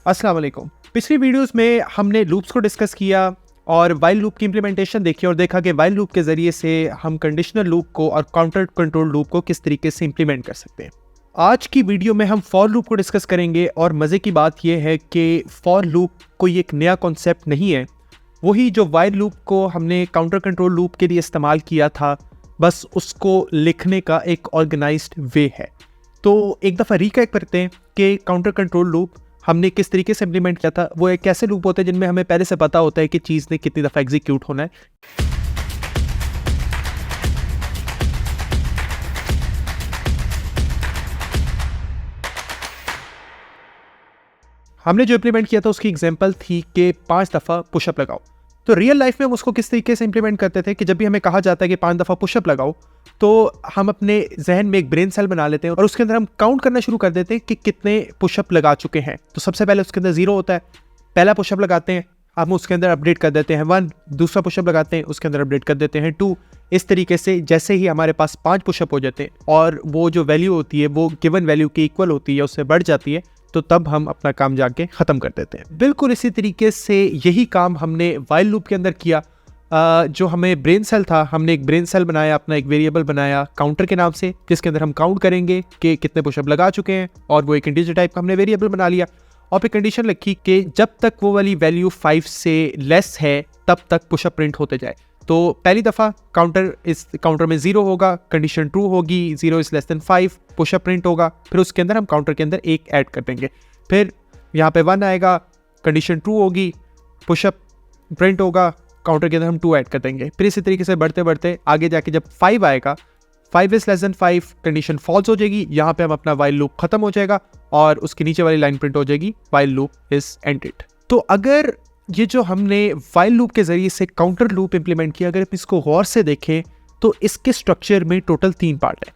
अस्सलाम वालेकुम। पिछली वीडियोस में हमने लूप्स को डिस्कस किया और वाइल लूप की इंप्लीमेंटेशन देखी और देखा कि वाइल लूप के ज़रिए से हम कंडीशनल लूप को और काउंटर कंट्रोल लूप को किस तरीके से इंप्लीमेंट कर सकते हैं। आज की वीडियो में हम फॉर लूप को डिस्कस करेंगे और मज़े की बात यह है कि फॉर लूप कोई एक नया कॉन्सेप्ट नहीं है, वही जो वाइल लूप को हमने काउंटर कंट्रोल लूप के लिए इस्तेमाल किया था, बस उसको लिखने का एक ऑर्गेनाइज्ड वे है। तो एक दफ़ा रिकैप करते हैं कि काउंटर कंट्रोल लूप हमने किस तरीके से इम्प्लीमेंट किया था। वो एक ऐसे लूप होते हैं जिनमें हमें पहले से पता होता है कि चीज़ ने कितनी दफ़ा एग्जीक्यूट होना है। हमने जो इम्प्लीमेंट किया था उसकी एग्जांपल थी कि 5 दफ़ा पुशअप लगाओ। तो रियल लाइफ में हम उसको किस तरीके से इंप्लीमेंट करते थे कि जब भी हमें कहा जाता है कि 5 दफ़ा पुशअप लगाओ, तो हम अपने जहन में एक ब्रेन सेल बना लेते हैं और उसके अंदर हम काउंट करना शुरू कर देते हैं कि कितने पुशअप लगा चुके हैं। तो सबसे पहले उसके अंदर 0 होता है, पहला पुशअप लगाते हैं, हम उसके अंदर अपडेट कर देते हैं 1, दूसरा पुशअप लगाते हैं, उसके अंदर अपडेट कर देते हैं 2। इस तरीके से जैसे ही हमारे पास 5 पुशअप हो जाते हैं और वो जो वैल्यू होती है वो गिवन वैल्यू के इक्वल होती है, उससे बढ़ जाती है, तो तब हम अपना काम जाके ख़त्म कर देते हैं। बिल्कुल इसी तरीके से यही काम हमने वाइल लूप के अंदर किया। जो हमें ब्रेन सेल था, हमने एक ब्रेन सेल बनाया, अपना एक वेरिएबल बनाया काउंटर के नाम से, जिसके अंदर हम काउंट करेंगे कि कितने पुशअप लगा चुके हैं, और वो एक इंटीजर टाइप का हमने वेरिएबल बना लिया और फिर कंडीशन लिखी कि जब तक वो वाली वैल्यू 5 से लेस है तब तक पुशअप प्रिंट होते जाए। तो पहली दफ़ा काउंटर में 0 होगा, कंडीशन ट्रू होगी, 0 is less than 5, pushup print होगा। फिर उसके अंदर हम काउंटर के अंदर 1 ऐड कर देंगे, फिर यहाँ पे 1 आएगा, कंडीशन ट्रू होगी, पुशअप प्रिंट होगा, काउंटर के अंदर हम 2 ऐड कर देंगे। फिर इसी तरीके से बढ़ते बढ़ते आगे जाके जब 5 आएगा, 5 is less than 5, condition false हो जाएगी, यहाँ पे हम अपना वाइल लूप खत्म हो जाएगा और उसके नीचे वाली लाइन प्रिंट हो जाएगी, वाइल लूप इज एंडेड। तो अगर ये जो हमने वाइल लूप के जरिए से काउंटर लूप इंप्लीमेंट किया, अगर आप इसको गौर से देखें तो इसके स्ट्रक्चर में टोटल 3 पार्ट है।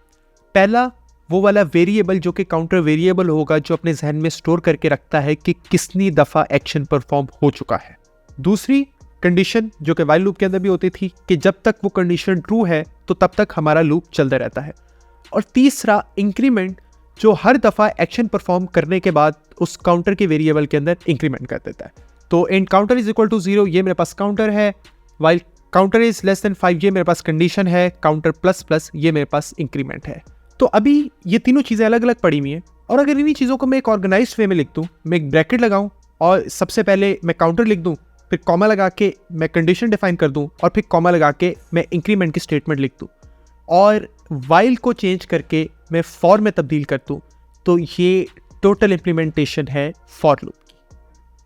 पहला वो वाला वेरिएबल जो कि काउंटर वेरिएबल होगा, जो अपने जहन में स्टोर करके रखता है कि कितनी दफ़ा एक्शन परफॉर्म हो चुका है। दूसरी कंडीशन जो कि वाइल लूप के अंदर भी होती थी कि जब तक वो कंडीशन ट्रू है तो तब तक हमारा लूप चलता रहता है। और तीसरा इंक्रीमेंट, जो हर दफ़ा एक्शन परफॉर्म करने के बाद उस काउंटर के वेरिएबल के अंदर इंक्रीमेंट कर देता है। तो int counter is equal to 0 ये मेरे पास काउंटर है, while counter is less than 5 ये मेरे पास कंडीशन है, काउंटर प्लस प्लस ये मेरे पास इंक्रीमेंट है। तो अभी ये तीनों चीज़ें अलग अलग पड़ी हुई हैं, और अगर इन्हीं चीज़ों को मैं एक ऑर्गेनाइज्ड वे में लिख दूँ, मैं एक ब्रैकेट लगाऊँ और सबसे पहले मैं काउंटर लिख दूँ, फिर कॉमा लगा के मैं कंडीशन डिफाइन कर दूं और फिर कॉमा लगा के मैं इंक्रीमेंट की स्टेटमेंट लिख दूं और वाइल को चेंज करके मैं फॉर में तब्दील कर दूं, तो ये टोटल इंप्लीमेंटेशन है फॉर लूप की।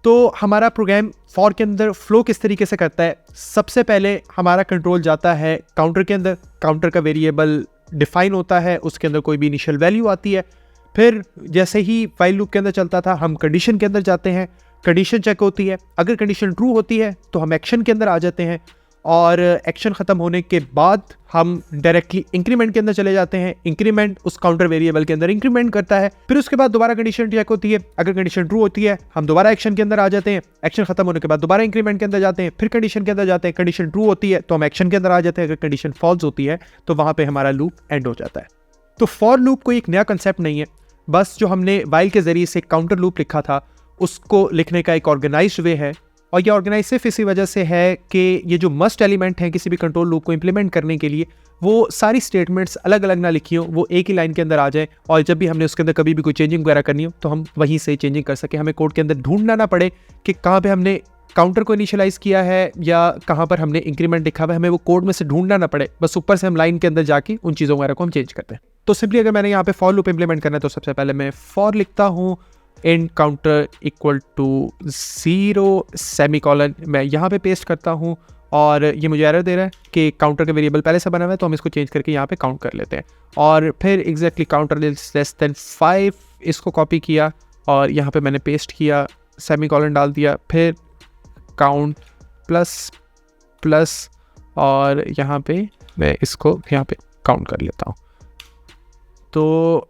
तो हमारा प्रोग्राम फॉर के अंदर फ्लो किस तरीके से करता है। सबसे पहले हमारा कंट्रोल जाता है काउंटर के अंदर, काउंटर का वेरिएबल डिफाइन होता है, उसके अंदर कोई भी इनिशियल वैल्यू आती है। फिर जैसे ही वाइल लूप के अंदर चलता था, हम कंडीशन के अंदर जाते हैं, कंडीशन चेक होती है, अगर कंडीशन ट्रू होती है तो हम एक्शन के अंदर आ जाते हैं और एक्शन ख़त्म होने के बाद हम डायरेक्टली इंक्रीमेंट के अंदर चले जाते हैं। इंक्रीमेंट उस काउंटर वेरिएबल के अंदर इंक्रीमेंट करता है, फिर उसके बाद दोबारा कंडीशन चेक होती है, अगर कंडीशन ट्रू होती है हम दोबारा एक्शन के अंदर आ जाते हैं, एक्शन खत्म होने के बाद दोबारा इंक्रीमेंट के अंदर जाते हैं, फिर कंडीशन के अंदर जाते हैं, कंडीशन ट्रू होती है तो हम एक्शन के अंदर आ जाते हैं, अगर कंडीशन फॉल्स होती है तो वहाँ पर हमारा लूप एंड हो जाता है। तो फॉर लूप कोई एक नया कंसेप्ट नहीं है, बस जो हमने वाइल के जरिए से काउंटर लूप लिखा था उसको लिखने का एक ऑर्गेनाइज्ड वे है। और ये ऑर्गेनाइज सिर्फ इसी वजह से है कि ये जो मस्ट एलिमेंट हैं किसी भी कंट्रोल लूप को इंप्लीमेंट करने के लिए, वो सारी स्टेटमेंट्स अलग अलग ना लिखी हो, वो एक ही लाइन के अंदर आ जाए और जब भी हमने उसके अंदर कभी भी कोई चेंजिंग वगैरह करनी हो तो हम वहीं से चेंजिंग कर सकें। हमें कोड के अंदर ढूंढना ना पड़े कि कहाँ पर हमने काउंटर को इनिशियलाइज किया है या कहाँ पर हमने इंक्रीमेंट लिखा हुआ है, हमें वो कोड में से ढूंढना ना पड़े, बस ऊपर से हम लाइन के अंदर जाके उन चीज़ों वगैरह को हम चेंज करते हैं। तो सिंपली अगर मैंने यहाँ पे फॉर लूप इंप्लीमेंट करना है तो सबसे पहले मैं फॉर लिखता हूँ int counter equal to 0 semicolon, मैं यहाँ पे पेस्ट करता हूँ और ये मुझे एरर दे रहा है कि काउंटर का वेरिएबल पहले से बना हुआ है, तो हम इसको चेंज करके यहाँ पे काउंट कर लेते हैं। और फिर exactly counter is less than 5, इसको कॉपी किया और यहाँ पे मैंने पेस्ट किया, सेमीकोलन डाल दिया, फिर काउंट प्लस प्लस और यहाँ पे मैं इसको यहाँ पे काउंट कर लेता हूँ। तो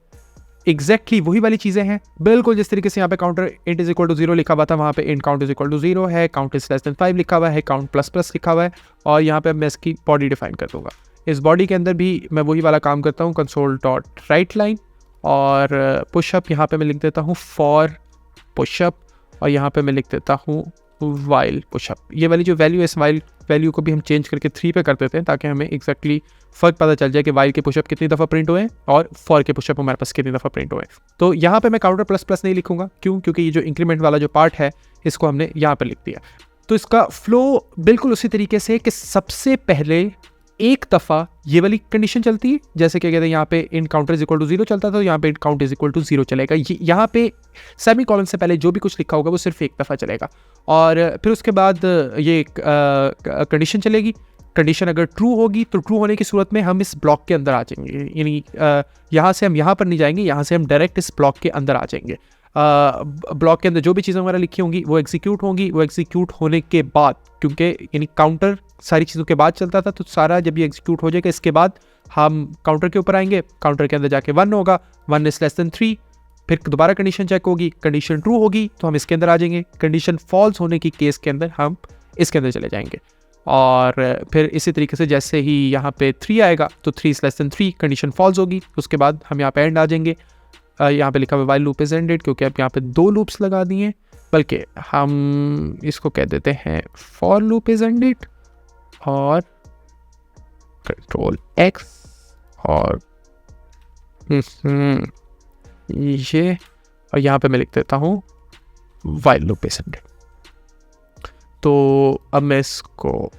एग्जैक्टली वही वाली चीज़ें हैं, बिल्कुल जिस तरीके से यहाँ पे counter int is equal to 0 लिखा हुआ था, वहाँ पे int count is equal to 0 है, काउंट इज लेस देन 5 लिखा हुआ है, काउंट प्लस प्लस लिखा हुआ है, और यहाँ पे मैं इसकी बॉडी डिफाइन कर दूंगा। इस बॉडी के अंदर भी मैं वही वाला काम करता हूँ, कंसोल डॉट राइट लाइन और पुशअप यहाँ पे मैं लिख देता हूँ फॉर पुशअप और यहाँ पे मैं लिख देता हूँ वाइल पुशअप। ये वाली जो वैल्यू है, इस वाइल वैल्यू को भी हम चेंज करके 3 पे कर देते हैं ताकि हमें एग्जैक्टली फ़र्क पता चल जाए कि वाइल के पुशअप कितनी दफ़ा प्रिंट हुए हैं और फॉर के पुशअप हमारे पास कितनी दफ़ा प्रिंट हुए हैं। तो यहाँ पे मैं काउंटर प्लस प्लस नहीं लिखूंगा, क्यों? क्योंकि ये जो इंक्रीमेंट वाला जो पार्ट है इसको हमने यहाँ पे लिख दिया। तो इसका फ्लो बिल्कुल उसी तरीके से कि सबसे पहले एक दफ़ा ये वाली कंडीशन चलती है, जैसे कि कहते हैं यहाँ पे int counter is equal to 0 चलता था, तो यहाँ पे int count is equal to 0 चलेगा। यहाँ पे सेमी कॉलन से पहले जो भी कुछ लिखा होगा वो सिर्फ एक दफ़ा चलेगा, और फिर उसके बाद ये कंडीशन चलेगी। कंडीशन अगर ट्रू होगी तो ट्रू होने की सूरत में हम इस ब्लॉक के अंदर आ जाएंगे, यानी यहाँ से हम यहाँ पर नहीं जाएंगे, यहाँ से हम डायरेक्ट इस ब्लॉक के अंदर आ जाएंगे। ब्लॉक के अंदर जो भी चीज़ें हमारा लिखी होंगी वो एग्जीक्यूट होंगी। वो एग्जीक्यूट होने के बाद, क्योंकि यानी काउंटर सारी चीज़ों के बाद चलता था, तो सारा जब ये एग्जीक्यूट हो जाएगा इसके बाद हम काउंटर के ऊपर आएंगे। काउंटर के अंदर जाके 1 होगा, 1 इज लेस देन 3, फिर दोबारा कंडीशन चेक होगी, कंडीशन ट्रू होगी तो हम इसके अंदर आ जाएंगे, कंडीशन फॉल्स होने की केस के अंदर हम इसके अंदर चले जाएंगे। और फिर इसी तरीके से जैसे ही यहाँ पे 3 आएगा तो 3 is less than 3, condition false होगी, उसके बाद हम यहाँ पे एंड आ जाएंगे। यहाँ पे लिखा हुआ वाइल लूप इज एंडेड, क्योंकि अब यहाँ पे 2 लूप्स लगा दिए, बल्कि हम इसको कह देते हैं फॉर लूप इज एंडेड और कंट्रोल X और ये, और यहाँ पे मैं लिख देता हूँ वाइल लूप इज एंडेड। तो अब मैं इसको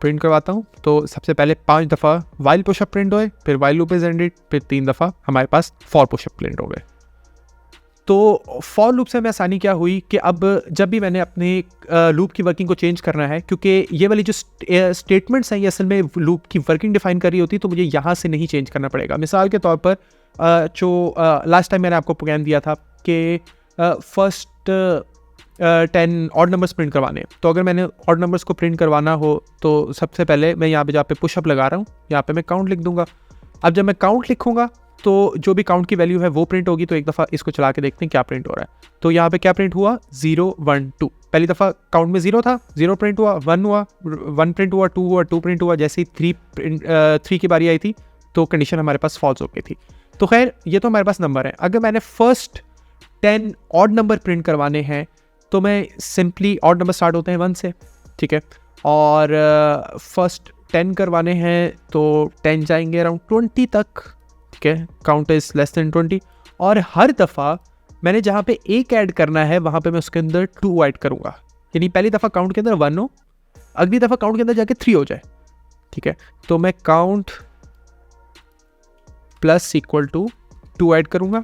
प्रिंट करवाता हूँ। तो सबसे पहले 5 दफ़ा वाइल पुशअप प्रिंट होए, फिर वाइल लूप इज एंडेड, फिर 3 दफ़ा हमारे पास फॉर पुशअप प्रिंट हो गए। तो फॉर लूप से हमें आसानी क्या हुई कि अब जब भी मैंने अपने लूप की वर्किंग को चेंज करना है, क्योंकि ये वाली जो स्टेटमेंट्स हैं ये असल में लूप की वर्किंग डिफाइन कर रही होती, तो मुझे यहाँ से नहीं चेंज करना पड़ेगा। मिसाल के तौर पर जो लास्ट टाइम मैंने आपको प्रोग्राम दिया था कि फर्स्ट 10 ऑड नंबर्स प्रिंट करवाने, तो अगर मैंने ऑड नंबर्स को प्रिंट करवाना हो तो सबसे पहले मैं यहाँ पे जहाँ पे पुशअप लगा रहा हूँ यहाँ पे मैं काउंट लिख दूंगा। अब जब मैं काउंट लिखूंगा तो जो भी काउंट की वैल्यू है वो प्रिंट होगी। तो एक दफ़ा इसको चला के देखते हैं क्या प्रिंट हो रहा है। तो यहाँ पे क्या प्रिंट हुआ, 0 1 2। पहली दफ़ा काउंट में 0 था, 0 प्रिंट हुआ, 1 हुआ, 1 प्रिंट हुआ, 2 हुआ, 2 प्रिंट हुआ। जैसे ही 3 की बारी आई थी तो कंडीशन हमारे पास फॉल्स हो गई थी। तो खैर ये तो हमारे पास नंबर है। अगर मैंने फर्स्ट 10 ऑड नंबर प्रिंट करवाने हैं तो मैं सिंपली, ऑड नंबर स्टार्ट होते हैं 1 से, ठीक है, और फर्स्ट 10 करवाने हैं तो 10 जाएंगे अराउंड 20 तक, ठीक है, काउंट इज लेस देन 20। और हर दफ़ा मैंने जहाँ पे 1 ऐड करना है वहाँ पे मैं उसके अंदर 2 ऐड करूँगा, यानी पहली दफ़ा काउंट के अंदर 1 हो, अगली दफ़ा काउंट के अंदर जाके 3 हो जाए, ठीक है। तो मैं count plus equal to 2 add करूँगा,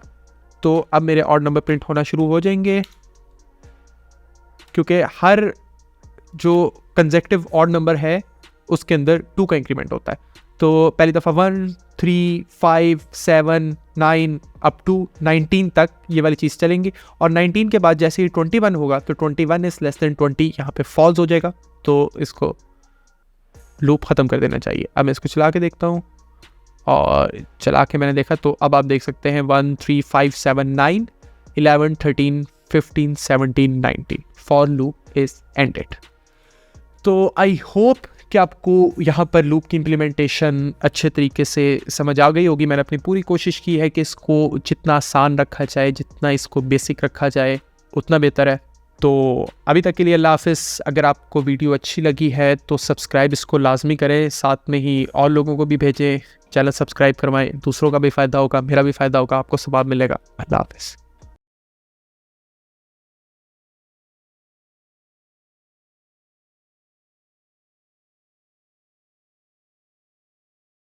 तो अब मेरे ऑड नंबर प्रिंट होना शुरू हो जाएंगे, क्योंकि हर जो कंसेक्टिव ऑड नंबर है उसके अंदर 2 का इंक्रीमेंट होता है। तो पहली दफ़ा 1 3 5 7 9 अप टू 19 तक ये वाली चीज़ चलेंगी, और 19 के बाद जैसे ही 21 होगा तो 21 इज लेस देन 20 यहाँ पे फॉल्स हो जाएगा, तो इसको लूप ख़त्म कर देना चाहिए। अब मैं इसको चला के देखता हूँ, और चला के मैंने देखा तो अब आप देख सकते हैं 1 3 5 7 9 11 13 15 17 19 फॉर लूप इज एंडेड। तो आई होप कि आपको यहाँ पर लूप की इम्प्लीमेंटेशन अच्छे तरीके से समझ आ गई होगी। मैंने अपनी पूरी कोशिश की है कि इसको जितना आसान रखा जाए, जितना इसको बेसिक रखा जाए उतना बेहतर है। तो अभी तक के लिए अल्लाह हाफ़िज़। अगर आपको वीडियो अच्छी लगी है तो सब्सक्राइब इसको लाजमी करें, साथ में ही और लोगों को भी भेजें, चैनल सब्सक्राइब करवाएं, दूसरों का भी फ़ायदा होगा, मेरा भी फ़ायदा होगा, आपको सवाब मिलेगा। अल्लाह हाफ़िज़।